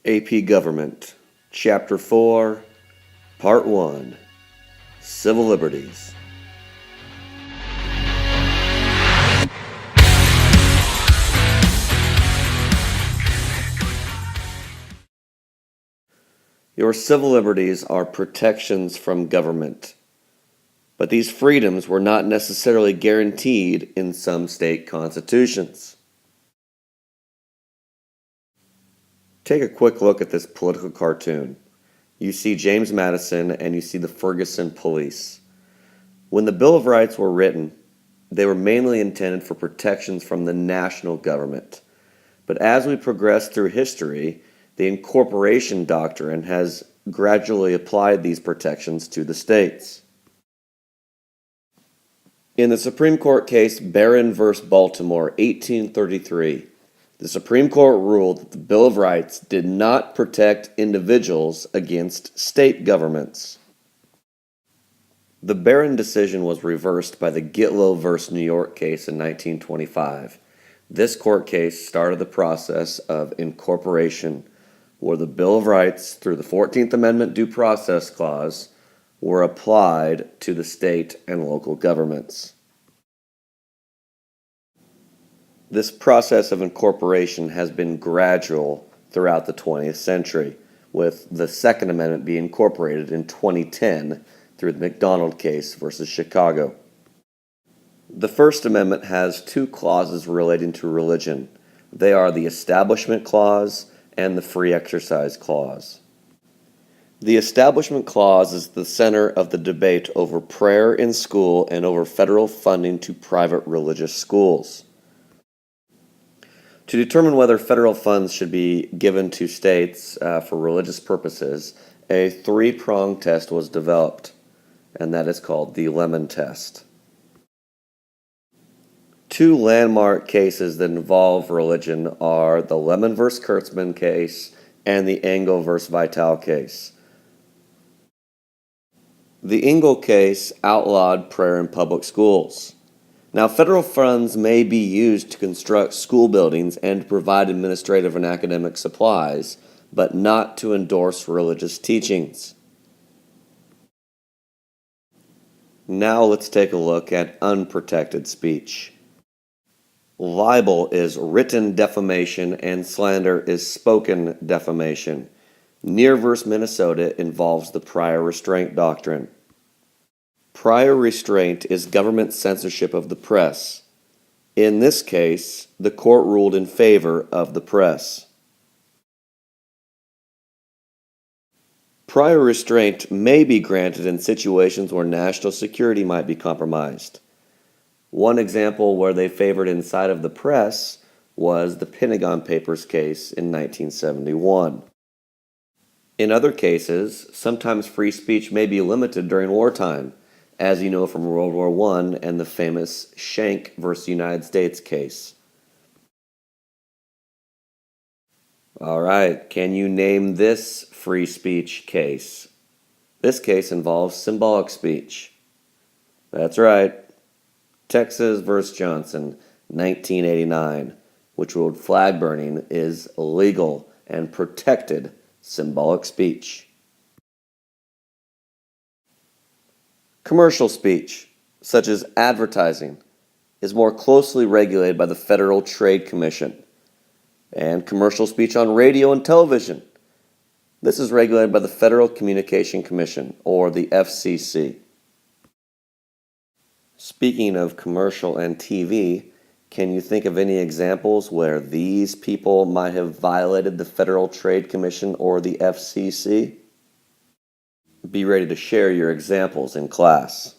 AP Government, Chapter 4, Part 1, Civil Liberties. Your civil liberties are protections from government, but these freedoms were not necessarily guaranteed in some state constitutions. Take a quick look at this political cartoon. You see James Madison and you see the Ferguson police. When the Bill of Rights were written, they were mainly intended for protections from the national government. But as we progress through history, the incorporation doctrine has gradually applied these protections to the states. In the Supreme Court case Barron v. Baltimore, 1833, the Supreme Court ruled that the Bill of Rights did not protect individuals against state governments. The Barron decision was reversed by the Gitlow v. New York case in 1925. This court case started the process of incorporation, where the Bill of Rights, through the 14th Amendment Due Process Clause, were applied to the state and local governments. This process of incorporation has been gradual throughout the 20th century, with the Second Amendment being incorporated in 2010 through the McDonald case versus Chicago. The First Amendment has two clauses relating to religion. They are the Establishment Clause and the Free Exercise Clause. The Establishment Clause is the center of the debate over prayer in school and over federal funding to private religious schools. To determine whether federal funds should be given to states for religious purposes, a three-pronged test was developed, and that is called the Lemon Test. Two landmark cases that involve religion are the Lemon v. Kurtzman case and the Engel v. Vitale case. The Engel case outlawed prayer in public schools. Now, federal funds may be used to construct school buildings and to provide administrative and academic supplies, but not to endorse religious teachings. Now let's take a look at unprotected speech. Libel is written defamation and slander is spoken defamation. Neer v. Minnesota involves the prior restraint doctrine. Prior restraint is government censorship of the press. In this case, the court ruled in favor of the press. Prior restraint may be granted in situations where national security might be compromised. One example where they favored inside of the press was the Pentagon Papers case in 1971. In other cases, sometimes free speech may be limited during wartime, as you know from World War I and the famous Schenck v. United States case. All right, can you name this free speech case? This case involves symbolic speech. That's right. Texas v. Johnson, 1989, which ruled flag burning is illegal and protected symbolic speech. Commercial speech, such as advertising, is more closely regulated by the Federal Trade Commission. And commercial speech on radio and television, this is regulated by the Federal Communication Commission, or the FCC. Speaking of commercial and TV, can you think of any examples where these people might have violated the Federal Trade Commission or the FCC? Be ready to share your examples in class.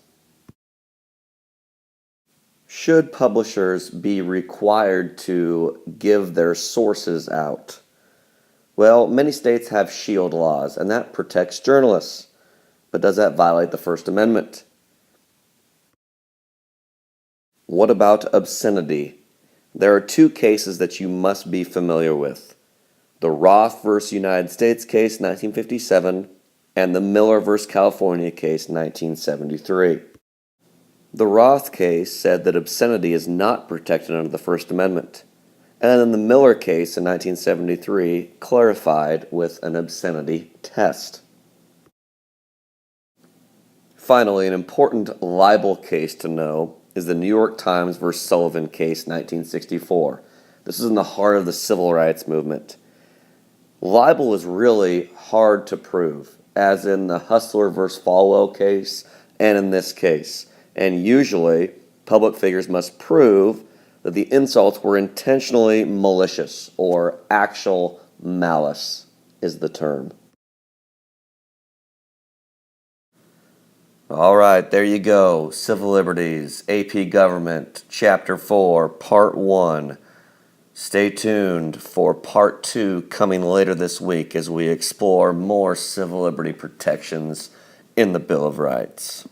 Should publishers be required to give their sources out? Well, many states have shield laws, and that protects journalists. But does that violate the First Amendment? What about obscenity? There are two cases that you must be familiar with. The Roth v. United States case, 1957, and the Miller v. California case, 1973. The Roth case said that obscenity is not protected under the First Amendment. And then the Miller case in 1973 clarified with an obscenity test. Finally, an important libel case to know is the New York Times v. Sullivan case, 1964. This is in the heart of the civil rights movement. Libel is really hard to prove, as in the Hustler v. Falwell case and in this case. And usually, public figures must prove that the insults were intentionally malicious, or actual malice is the term. All right, there you go. Civil Liberties, AP Government, Chapter 4, Part 1. Stay tuned for Part 2 coming later this week as we explore more civil liberty protections in the Bill of Rights.